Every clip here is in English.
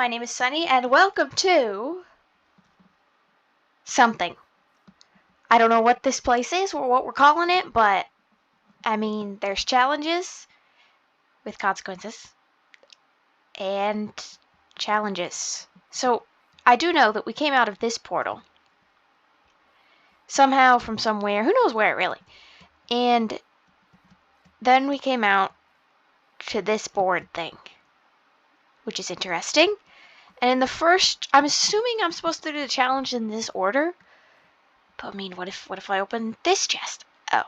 my name is Sunny, and welcome to something. I don't know what this place is or what we're calling it, but I mean, there's challenges with consequences and challenges. So I do know that we came out of this portal somehow from somewhere, who knows where really, and then we came out to this board thing, which is interesting. And in the first, I'm assuming I'm supposed to do the challenge in this order. But I mean, what if I open this chest? Oh.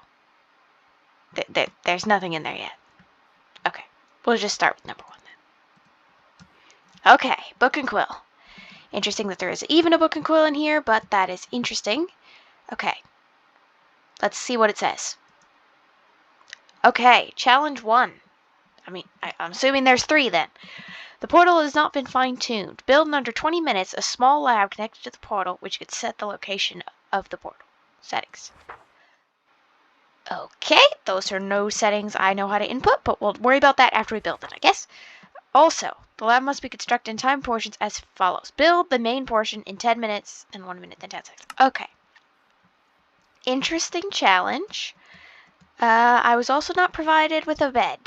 There's nothing in there yet. Okay. We'll just start with number 1 then. Okay. Book and quill. Interesting that there is even a book and quill in here, but that is interesting. Okay. Let's see what it says. Okay. Challenge 1. I mean, I'm assuming there's 3 then. The portal has not been fine-tuned. Build in under 20 minutes a small lab connected to the portal, which could set the location of the portal. Settings. Okay, those are no settings I know how to input, but we'll worry about that after we build it, I guess. Also, the lab must be constructed in time portions as follows. Build the main portion in 10 minutes and 1 minute and 10 seconds. Okay. Interesting challenge. I was also not provided with a bed.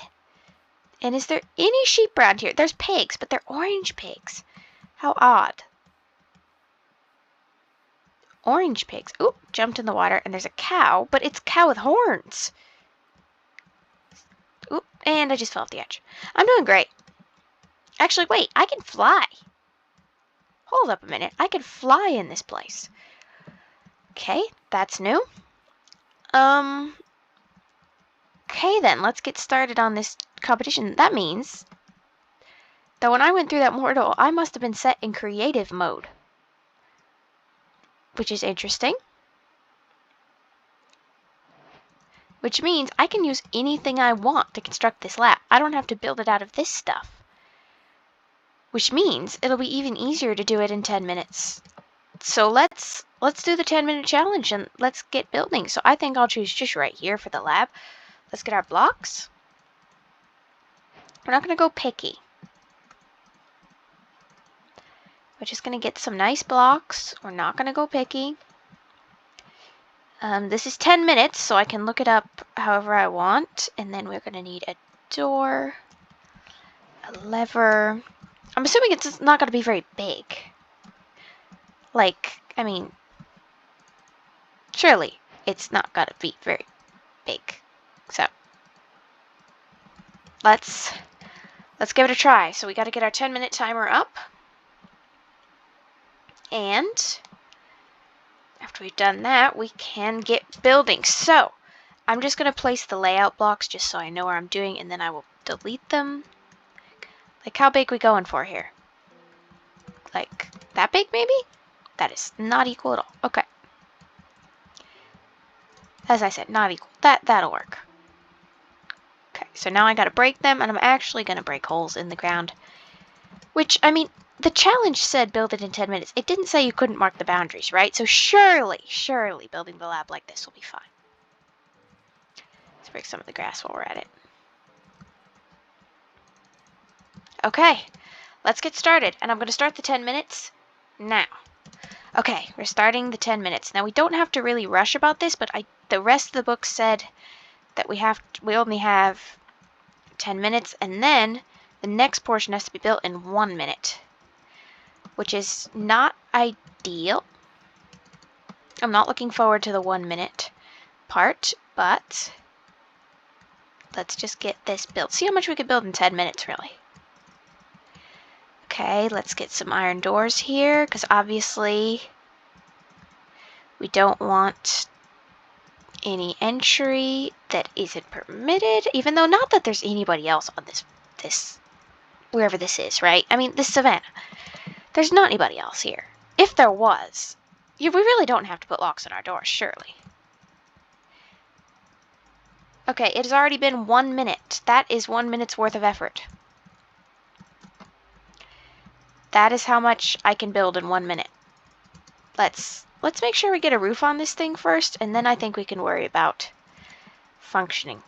And is there any sheep around here? There's pigs, but they're orange pigs. How odd. Orange pigs. Oop, jumped in the water, and there's a cow, but it's a cow with horns. Oop, and I just fell off the edge. I'm doing great. Actually, wait, I can fly. Hold up a minute. I can fly in this place. Okay, that's new. Okay then, let's get started on this competition. That means that when I went through that portal, I must have been set in creative mode. Which is interesting. Which means I can use anything I want to construct this lab. I don't have to build it out of this stuff. Which means it'll be even easier to do it in 10 minutes. So let's do the 10-minute challenge and let's get building. So I think I'll choose just right here for the lab. Let's get our blocks. We're not going to go picky. We're just going to get some nice blocks. We're not going to go picky. This is 10 minutes, so I can look it up however I want. And then we're going to need a door, a lever. I'm assuming it's not going to be very big. Like, I mean, surely it's not going to be very big. So, let's give it a try. So we got to get our 10-minute timer up. And after we've done that, we can get building. So, I'm just going to place the layout blocks just so I know where I'm doing, and then I will delete them. Like, how big are we going for here? Like, that big maybe? That is not equal at all. Okay. As I said, not equal. That'll work. Okay, so now I gotta break them, and I'm actually gonna break holes in the ground. Which, I mean, the challenge said build it in 10 minutes. It didn't say you couldn't mark the boundaries, right? So surely building the lab like this will be fine. Let's break some of the grass while we're at it. Okay, let's get started. And I'm going to start the 10 minutes now. Okay, we're starting the 10 minutes. Now, we don't have to really rush about this, but the rest of the book said that we only have 10 minutes, and then the next portion has to be built in 1 minute, which is not ideal. I'm not looking forward to the 1 minute part, but let's just get this built. See how much we could build in 10 minutes, really. Okay, let's get some iron doors here, because obviously we don't want any entry that isn't permitted, even though not that there's anybody else on this wherever this is, right? I mean, this savanna. There's not anybody else here. If there was, we really don't have to put locks on our doors, surely. Okay, it has already been 1 minute. That is 1 minute's worth of effort. That is how much I can build in 1 minute. Let's make sure we get a roof on this thing first, and then I think we can worry about functioning.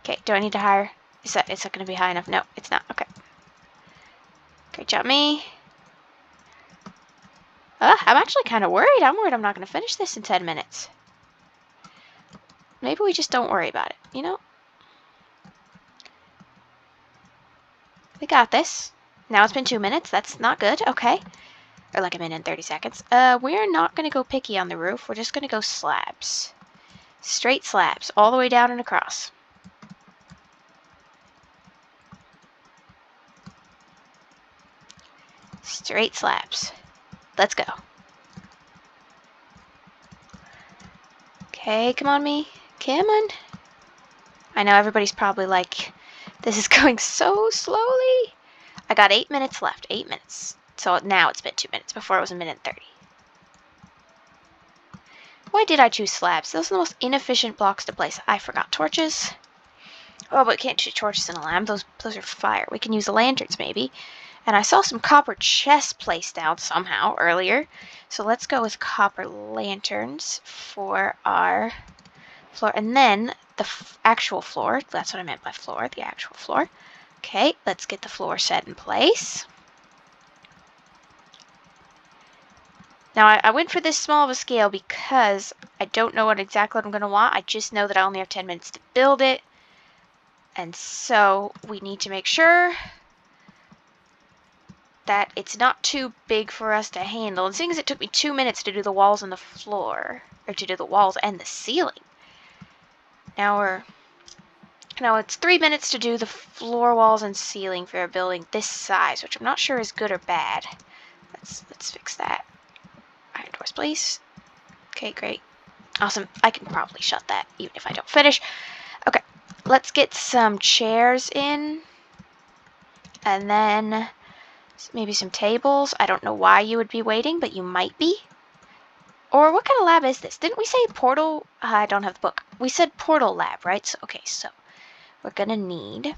Okay, do I need to hire? Is that going to be high enough? No, it's not. Okay. Great job, me. I'm actually kind of worried. I'm worried I'm not going to finish this in 10 minutes. Maybe we just don't worry about it, you know? We got this. Now it's been 2 minutes. That's not good. Okay. Or like a minute and 30 seconds. We're not going to go picky on the roof. We're just going to go slabs. Straight slabs. All the way down and across. Straight slabs. Let's go. Okay, come on, me. Come on. I know everybody's probably like, this is going so slowly. I got 8 minutes left. 8 minutes. So now it's been 2 minutes. Before it was a minute and 30. Why did I choose slabs? Those are the most inefficient blocks to place. I forgot torches. Oh, but we can't shoot torches in a lamp. Those are fire. We can use the lanterns, maybe. And I saw some copper chests placed down somehow earlier. So let's go with copper lanterns for our floor. And then the actual floor. That's what I meant by floor. The actual floor. Okay, let's get the floor set in place. Now, I went for this small of a scale because I don't know exactly what I'm going to want. I just know that I only have 10 minutes to build it. And so we need to make sure that it's not too big for us to handle. And seeing as it took me 2 minutes to do the walls and the floor, or to do the walls and the ceiling, now it's 3 minutes to do the floor, walls, and ceiling for a building this size, which I'm not sure is good or bad. Let's fix that. Iron doors, please. Okay, great. Awesome. I can probably shut that even if I don't finish. Okay, let's get some chairs in. And then maybe some tables. I don't know why you would be waiting, but you might be. Or what kind of lab is this? Didn't we say portal? I don't have the book. We said portal lab, right? So, okay, so we're going to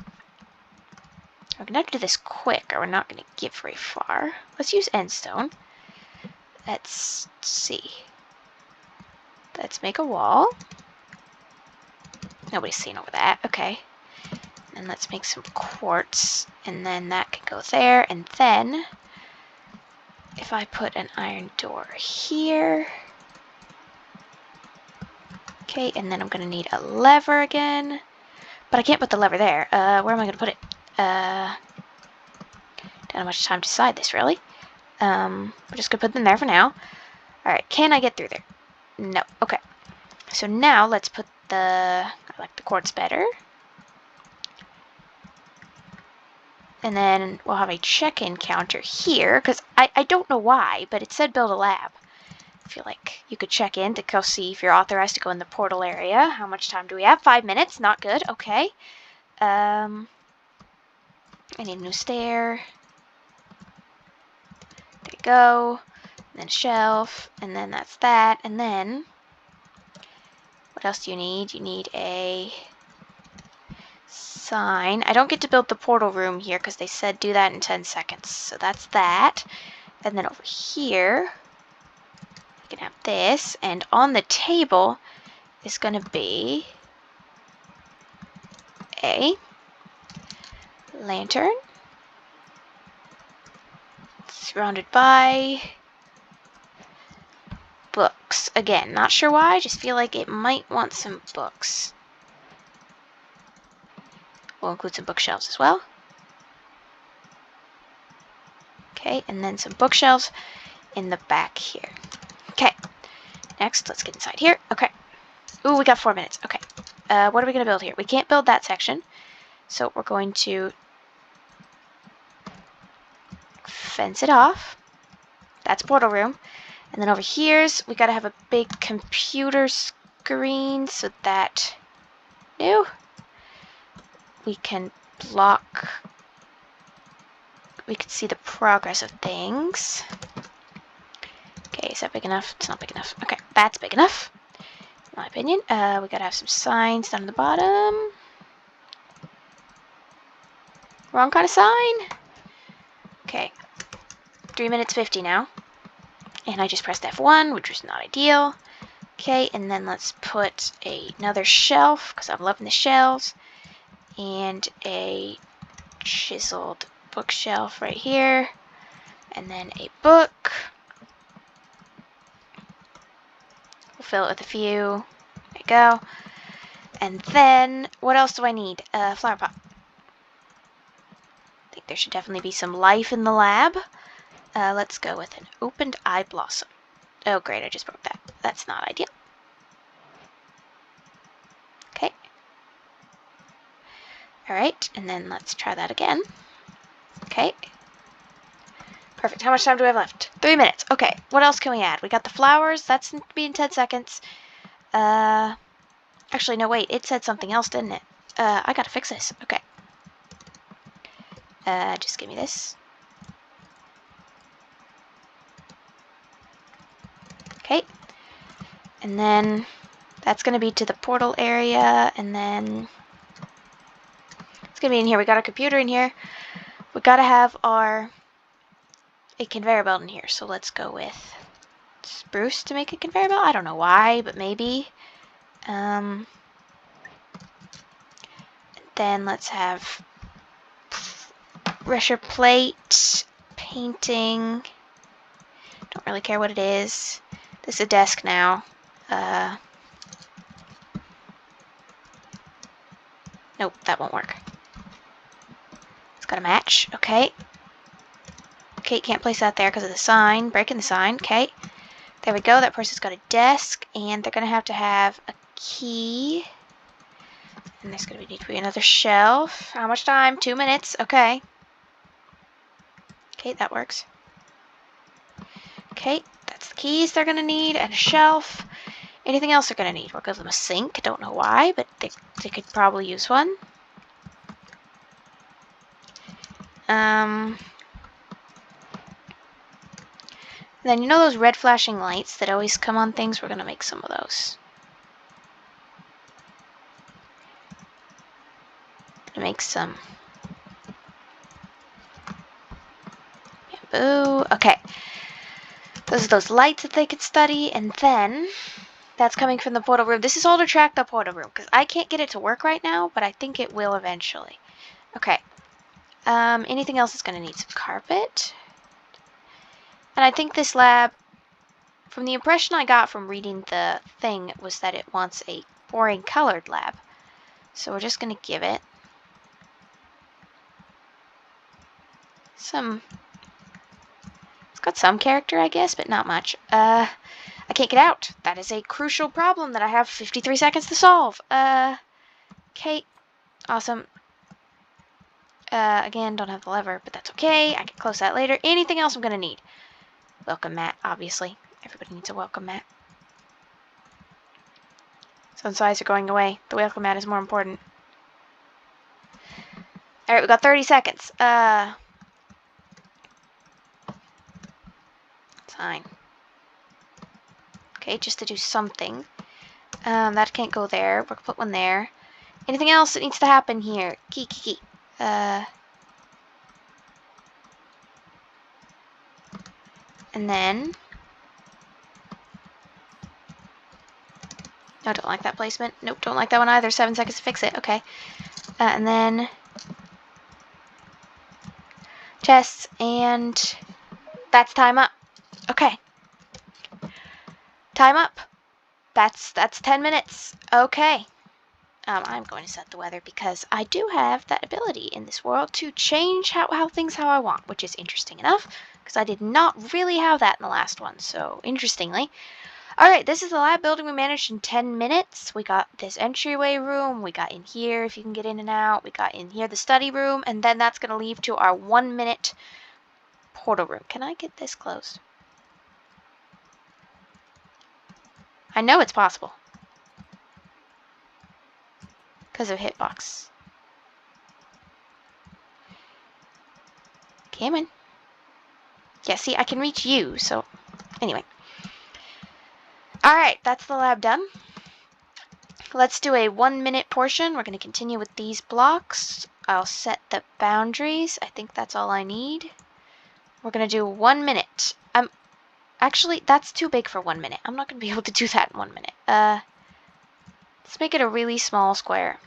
have to do this quick or we're not going to get very far. Let's use endstone. Let's see. Let's make a wall. Nobody's seen over that. Okay. And let's make some quartz. And then that can go there. And then if I put an iron door here. Okay, and then I'm going to need a lever again. But I can't put the lever there. Where am I going to put it? Don't have much time to decide this, really. We're just going to put them there for now. Alright, can I get through there? No. Okay. So now let's put I like the quartz better. And then we'll have a check-in counter here, because I don't know why, but it said build a lab. I feel like you could check in to go see if you're authorized to go in the portal area. How much time do we have? 5 minutes. Not good. Okay. I need a new stair. There you go. And then a shelf. And then that's that. And then what else do you need? You need a sign. I don't get to build the portal room here because they said do that in 10 seconds. So that's that. And then over here, we can have this. And on the table is going to be a lantern surrounded by books. Again, not sure why, just feel like it might want some books. We'll include some bookshelves as well. Okay, and then some bookshelves in the back here. Okay, next, let's get inside here. Okay. Ooh, we got 4 minutes. Okay. What are we going to build here? We can't build that section, so we're going to fence it off. That's portal room. And then over here's, we got to have a big computer screen so that we can block, we can see the progress of things. Okay, is that big enough? It's not big enough. Okay, that's big enough, in my opinion. We got to have some signs down at the bottom. Wrong kind of sign. Okay, 3 minutes 50 now. And I just pressed F1, which was not ideal. Okay, and then let's put another shelf, because I'm loving the shelves. and a chiseled bookshelf right here, and then a book. We'll fill it with a few. There you go. And then, what else do I need? A flower pot. I think there should definitely be some life in the lab. Let's go with an opened eye blossom. Oh great, I just broke that. That's not ideal. Okay. Alright, and then let's try that again. Okay. Perfect. How much time do we have left? 3 minutes. Okay, what else can we add? We got the flowers. That's going to be in 10 seconds. Actually, no, wait. It said something else, didn't it? I gotta fix this. Okay. Just give me this. Okay. And then that's going to be to the portal area, and then it's going to be in here. We got our computer in here. We got to have a conveyor belt in here, so let's go with spruce to make a conveyor belt. I don't know why, but maybe. Then let's have pressure plate, painting. Don't really care what it is. This is a desk now. Nope, that won't work. It's got a match. Okay. Okay, can't place that there because of the sign. Breaking the sign. Okay. There we go. That person's got a desk, and they're going to have a key. And there's going to need to be another shelf. How much time? 2 minutes. Okay. Okay, that works. Okay, that's the keys they're going to need, and a shelf. Anything else they're going to need? We'll give them a sink. Don't know why, but they could probably use one. Then you know those red flashing lights that always come on things? We're going to make some of those. Gonna make some bamboo. Okay. Those are those lights that they could study, and then that's coming from the portal room. This is all to track the portal room, because I can't get it to work right now, but I think it will eventually. Okay. Anything else is going to need some carpet. And I think this lab, from the impression I got from reading the thing, was that it wants a boring colored lab. So we're just going to give it some... It's got some character, I guess, but not much. I can't get out. That is a crucial problem that I have 53 seconds to solve. Okay. Awesome. Again, don't have the lever, but that's okay. I can close that later. Anything else I'm going to need? Welcome mat, obviously. Everybody needs a welcome mat. Sun's eyes are going away. The welcome mat is more important. Alright, we got 30 seconds. Fine. Okay, just to do something. That can't go there. We're gonna put one there. Anything else that needs to happen here? Key. And then... No, don't like that placement. Nope, don't like that one either. 7 seconds to fix it. Okay. And then... Chests, and... That's time up. Okay. Time up. That's 10 minutes. Okay. I'm going to set the weather because I do have that ability in this world to change how things how I want, which is interesting enough because I did not really have that in the last one. So, interestingly. Alright, this is the lab building we managed in 10 minutes. We got this entryway room. We got in here, if you can get in and out. We got in here the study room. And then that's going to lead to our 1 minute portal room. Can I get this closed? I know it's possible. Because of hitbox. Come on. Yeah, see, I can reach you, so... Anyway. Alright, that's the lab done. Let's do a 1 minute portion. We're going to continue with these blocks. I'll set the boundaries. I think that's all I need. We're going to do 1 minute. Actually, that's too big for 1 minute. I'm not going to be able to do that in 1 minute. Let's make it a really small square.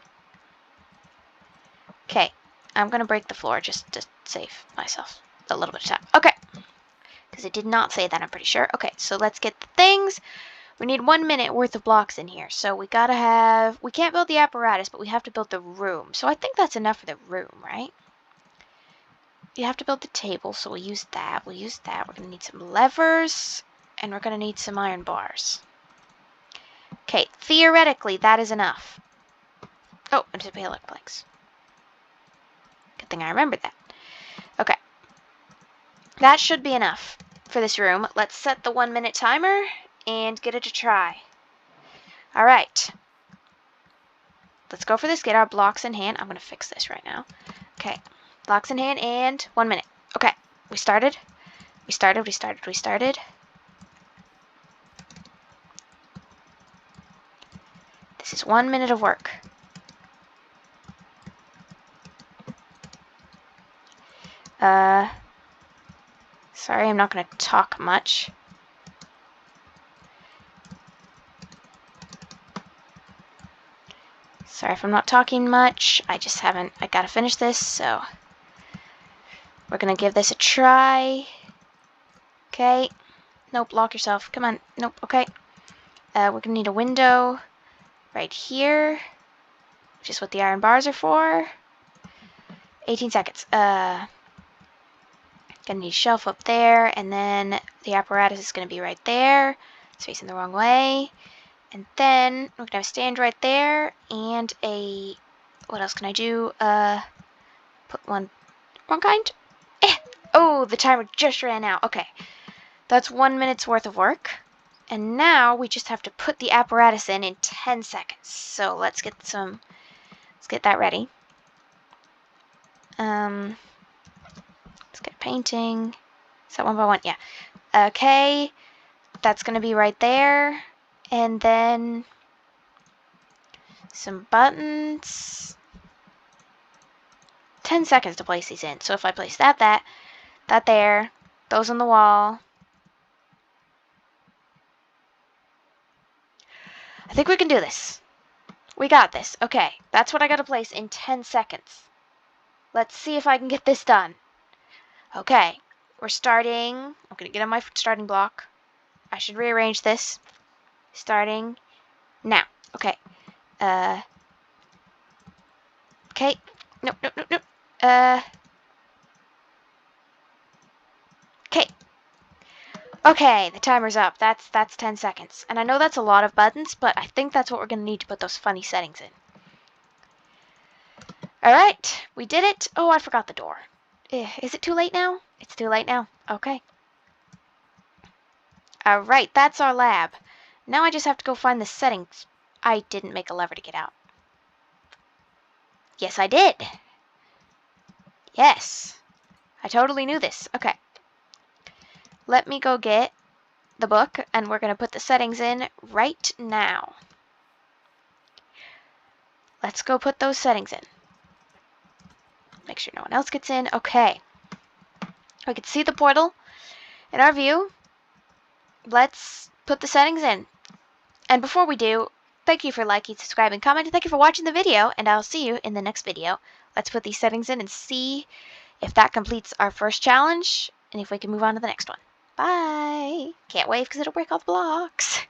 Okay, I'm going to break the floor just to save myself a little bit of time. Okay, because it did not say that, I'm pretty sure. Okay, so let's get the things. We need 1 minute worth of blocks in here. So we gotta have, we can't build the apparatus, but we have to build the room. So I think that's enough for the room, right? You have to build the table, so we'll use that. We'll use that. We're gonna need some levers, and we're gonna need some iron bars. Okay, theoretically, that is enough. Oh, and some pallet planks. Good thing I remembered that. Okay. That should be enough for this room. Let's set the 1 minute timer and get it to try. Alright. Let's go for this. Get our blocks in hand. I'm going to fix this right now. Okay. Blocks in hand and 1 minute. Okay. We started. We started. This is 1 minute of work. Sorry, I'm not going to talk much. Sorry if I'm not talking much. I got to finish this, so we're going to give this a try. Okay. Nope, lock yourself. Come on. Nope, okay. We're going to need a window right here, which is what the iron bars are for. 18 seconds. Gonna need a shelf up there, and then the apparatus is gonna be right there. It's facing the wrong way. And then we're gonna have a stand right there, and a, what else can I do? Put one, wrong kind? Oh, the timer just ran out. Okay, that's 1 minute's worth of work. And now we just have to put the apparatus in 10 seconds. So let's get that ready. Let's get painting. Is that 1 by 1? Yeah. Okay. That's going to be right there. And then some buttons. 10 seconds to place these in. So if I place that there, those on the wall. I think we can do this. We got this. Okay. That's what I got to place in 10 seconds. Let's see if I can get this done. Okay. We're starting. I'm going to get on my starting block. I should rearrange this. Starting now. Okay. Okay. Nope. Okay. Okay, the timer's up. That's 10 seconds. And I know that's a lot of buttons, but I think that's what we're going to need to put those funny settings in. Alright, we did it. Oh, I forgot the door. Is it too late now? It's too late now. Okay. Alright, that's our lab. Now I just have to go find the settings. I didn't make a lever to get out. Yes, I did. Yes. I totally knew this. Okay. Let me go get the book, and we're going to put the settings in right now. Let's go put those settings in. Make sure no one else gets in. Okay. We can see the portal in our view. Let's put the settings in. And before we do, thank you for liking, subscribing, commenting. Thank you for watching the video, and I'll see you in the next video. Let's put these settings in and see if that completes our first challenge, and if we can move on to the next one. Bye! Can't wait because it'll break all the blocks.